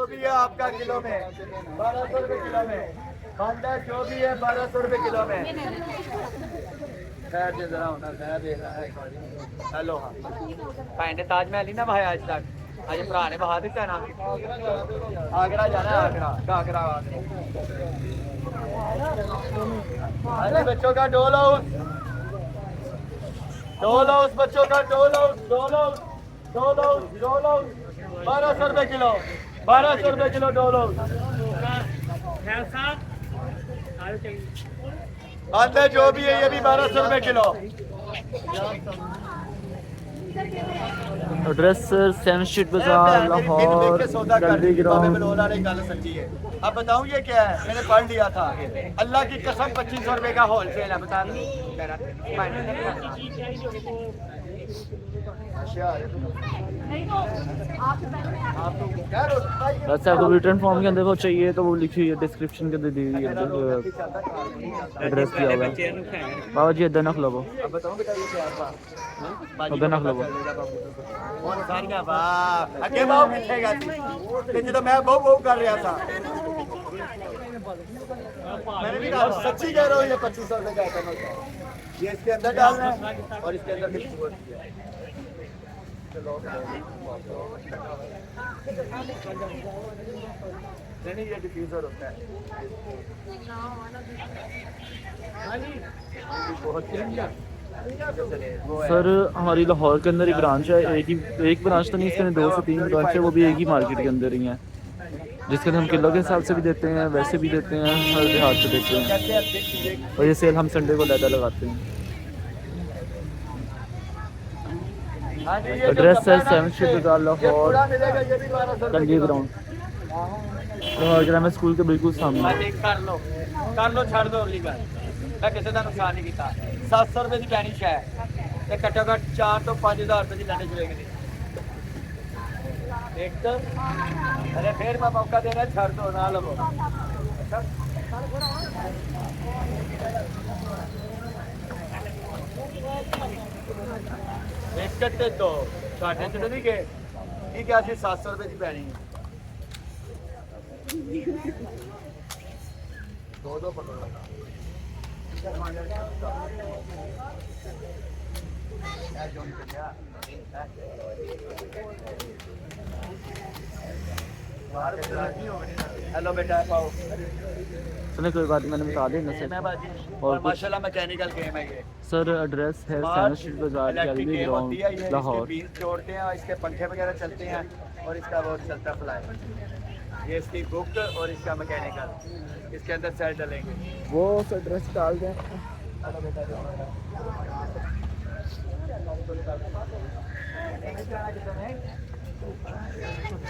भी है आपका किलो में 1200 रुपए किलो में। बांदा जो भी है 1200 रुपए किलो में। खैर जरा होना खैर दे रहा है। हेलो हाँ भाई ने ताजमहल ही ना भाई आज तक आज भरा ने बहा दिता ना। आगरा जाना है आगरा अरे बच्चों का डोल हाउस बच्चों का डोल हाउस 1200 रुपए किलो 1200 रुपए किलो डोल हाउस। आंधे जो भी है ये भी 1200 रुपए किलो। एड्रेस सर 7 स्ट्रीट बाजार लाहौर गली ग्राउंड। अब बताऊं ये क्या है मैंने पढ़ लिया था अल्लाह की कसम 2500 रुपए का होलसेल है बता वैसे आपको रिटर्न फॉर्म के अंदर वो चाहिए तो वो लिखी हुई है डिस्क्रिप्शन के अंदर दी हुई है एड्रेस दिया हुआ है। बाबा जी इधर नख लो उधर नख लो अगे भाव मिलेगा तो मैं बहु कर रहा था मैंने भी कहा सच्ची कह रहा हूँ ये 2500 रुपए का आइटम होता है ये इसके अंदर डालना है और इसके अंदर नहीं ये डिफ्यूजर होता है। सर हमारी लाहौर के अंदर एक ब्रांच है एक ब्रांच तो नहीं इसके अंदर 2 से 3 ब्रांच है वो भी एक ही मार्केट के अंदर ही है जिसके अंदर हम किलो के हिसाब से भी देते हैं वैसे भी देते हैं हर देहात से देते हैं और ये सेल हम संडे को ज़्यादा लगाते हैं। एड्रेस है 7 स्ट्रीट बाजार लाहौर गली ग्राउंड लाहौर ग्रामर स्कूल के बिल्कुल सामने। कर लो छड़ दो अगली बार मैं किसी का नुकसान नहीं किया 700 रुपए की पैनी है घट्टो घट्ट 4 तो 5000 रुपए की लड़े चलेगी एक तो अरे फिर मैं मौका देना छड़ दो ना लो एक कट्टे तो साढ़े तो नहीं गए ठीक है 700 रुपए की पैनी दो पकड़ो हेलो बेटा पाओ सुने कोई बात मैंने बता दी सर और माशाल्लाह मैकेनिकल गेम है ये सर एड्रेस है 7 स्ट्रीट बाजार गली ग्राउंड लाहौर। जोड़ते हैं और इसके पंखे वगैरह चलते हैं और इसका वो चलता फ्लाई ये इसकी बुक और इसका मैकेनिकल इसके अंदर सेल डलेंगे वो एड्रेस डाल दें।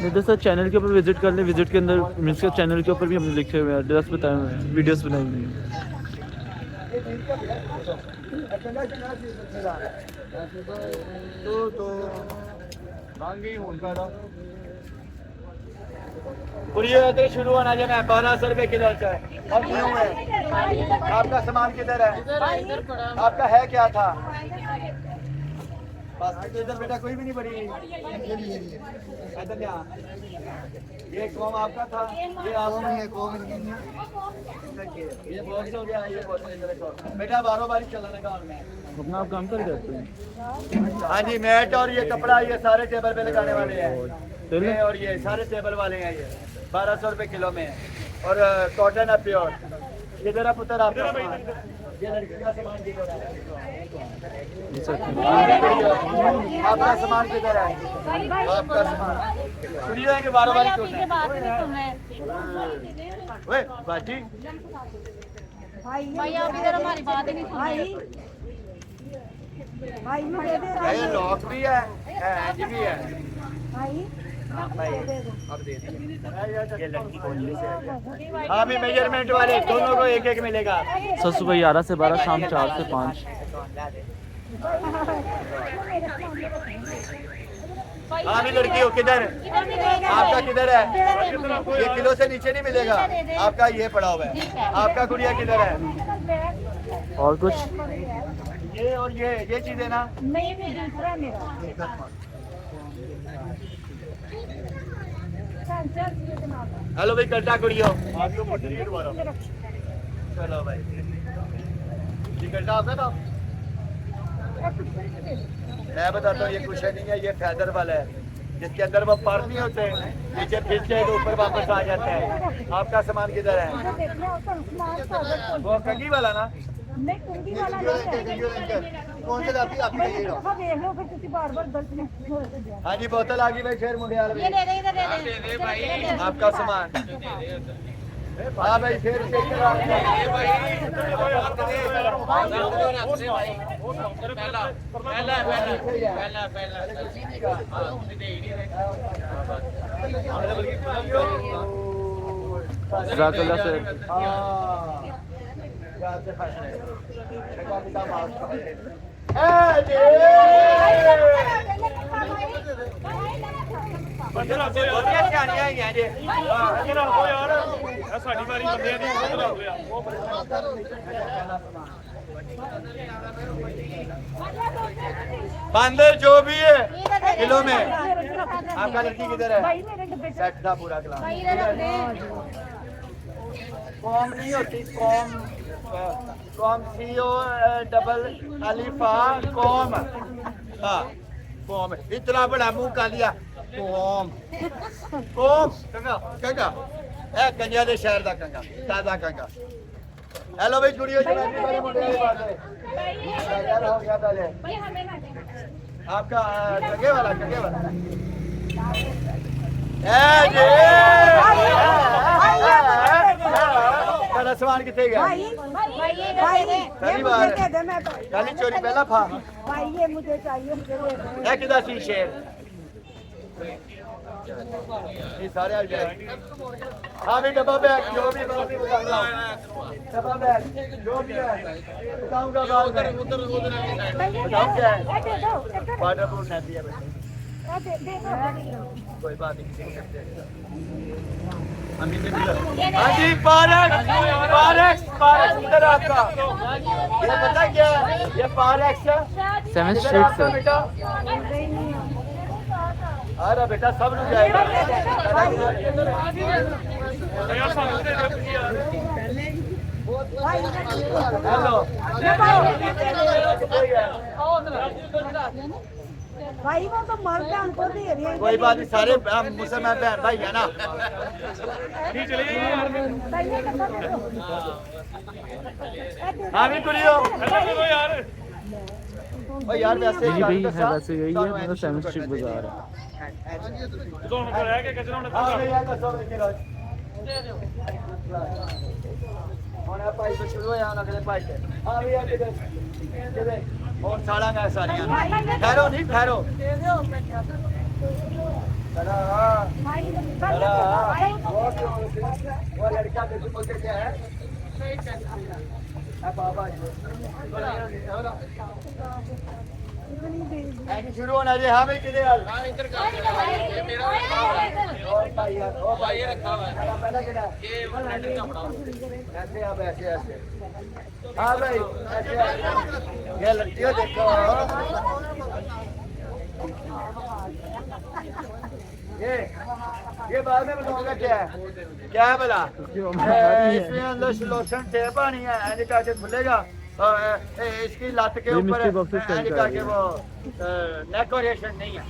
नहीं तो सर चैनल के ऊपर विजिट कर लें विजिट के अंदर मीन्स के चैनल के ऊपर भी हमने लिखे हुए हैं एड्रेस बताए हुए हैं वीडियोस बनाई हुई हैं। कुरियर शुरू होना जो मैं 1200 रुपए किलो है और क्यों है आपका सामान किधर है आपका है क्या था बास्केट इधर बेटा कोई भी नहीं पड़ी इधर क्या ये कॉम आपका था ये आपका है कॉम ये बॉक्स हो गया ये बॉक्स इधर रखो बेटा बारो बारी चलाने का और मैं अपना आप काम कर जाते हैं। हाँ जी मैट और ये कपड़ा ये सारे टेबल पे लगाने वाले हैं ये और ये सारे टेबल वाले हैं ये 1200 रुपए किलो में और कॉटन है प्योर ये जरा पुत्र आपका ये लड़की का सामान किधर है आपका सामान किधर है आपका सामान सुनिए कि 12 बारी क्यों है ओए बाजी भाई आप इधर हमारी बात ही नहीं सुन रहे ये लॉक भी है एज भी है अब दे ये लड़की को हाँ भी मेजरमेंट वाले दोनों को एक एक मिलेगा सर सुबह 11 से 12 शाम 4 से 5। हाँ भी लड़की हो किधर आपका किधर है ये किलो से नीचे नहीं मिलेगा आपका ये पड़ा हुआ है आपका गुड़िया किधर है और कुछ ये और ये चीज है ना हेलो भाई कल्टा कुड़ियो चलो भाई ये कल्टा आपका था मैं बताता हूँ ये कुशन नहीं है ये फैदर वाला है जिसके अंदर वो पर नहीं होते नीचे खींचते तो ऊपर वापस आ जाता है आपका सामान किधर है वो कंगी वाला ना नहीं कुंगी वाला नहीं है कौन से दाती आप देख लो फिर ਤੁਸੀਂ बार-बार गलत नहीं हाँ जी बोतल आ गई भाई शेर मुंडियाल ये दे दे इधर दे दे आपका सामान हाँ भाई फिर चेक करा जज़ाकल्लाह खैर। बंदर जो भी है किलो में आपका लड़की किधर है भाई मेरे डब्बे से सेट था पूरा क्लास भाई इधर रख दे कॉम नहीं होती कॉम कॉम CO डबल अलिफा कॉम हाँ कॉम इतना बड़ा मुंह का लिया कॉम कॉम कंगा कंगा ए कंगा दे शहर दा कंगा ताजा कंगा हेलो भाई कुड़ियो जनाबी वाले मुंडे की बात है क्या हो गया पहले भाई हमें ना दे आपका कंगे वाला ए जी तेरा सामान कितने गया भाई ये दे दे पहली बार दे दे मैं तो काली चोरी पहला फा भाई ये मुझे चाहिए मुझे दे दे है किधर सी शेर ये सारे आ जाए हाँ भी डब्बा बैग जो भी बताऊंगा डब्बा बैग जो भी है बताऊंगा बाद में बताऊं क्या है दे दो वाटर प्रूफ नहीं है भाई दे दो कोई बात नहीं हाँ जी पारक्स पारक्स पारक्स इधर आपका ये पता क्या है ये पारक्स है 7th इधर स्ट्रीट आपका से बेटा अरे बेटा सब लोग जाएगा हेलो भाई वो तो मर गया उनको दे रही है कोई बात नहीं सारे मुसलमान बहन भाई है ना हाँ भी कुड़ियो ओ यार वैसे जी भाई है वैसे यही है मतलब 7th स्ट्रीट बाजार है हाँ भैया कसो किलो होना पाई तो शुरू है ना अगले पाई से हाँ भैया किधर किधर और साड़ा का सारियां ठहरो नहीं ठहरो चला चला वो लड़का देखो बोलते क्या है बाबा ऐसे शुरू होना जी हाँ भाई किधर और भाई यार ओ भाई रखा हुआ है पहला किधर ऐसे अब ऐसे ऐसे हाँ भाई ऐसे ये लड़कियों देखो ये बाद में बताऊंगा क्या है भला इसमें अंदर लोशन टेप आनी है ऐसे करके खुलेगा इसकी लत के ऊपर ऐसे करके वो डेकोरेशन नहीं है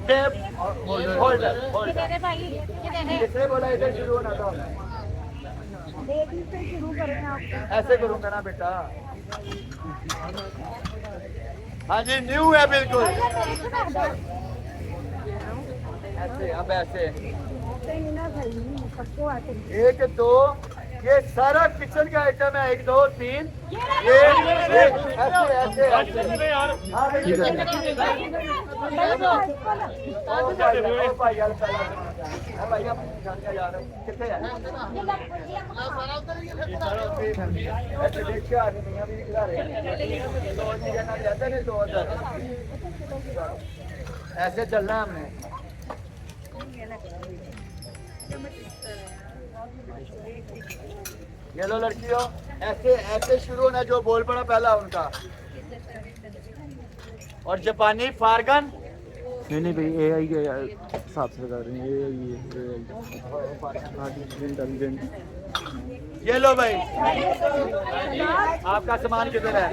टेप होल्डर दे दे भाई ये दे दे इसने बोला इधर शुरू होना था बेबी से शुरू करेंगे आप ऐसे करूंगा ना बेटा हाँ जी न्यू है बिल्कुल ऐसे अब ऐसे एक दो ये सारा किचन का आइटम है 1 2 3 ये ऐसे ऐसे हाँ भाई ओ भाई यार भाई आप यार कितने हैं ऐसे देख के आ रही अभी दिखा रहे दो चीजें ना जाते नहीं दो उधर ऐसे चलना है हमने ये लो लड़कियों ऐसे ऐसे शुरू होना जो बोल पड़ा पहला उनका और जापानी फारगन नहीं नहीं भाई AI के हिसाब से लगा रहे हैं, AI इंटेलिजेंट। ये लो भाई, आपका सामान किधर है?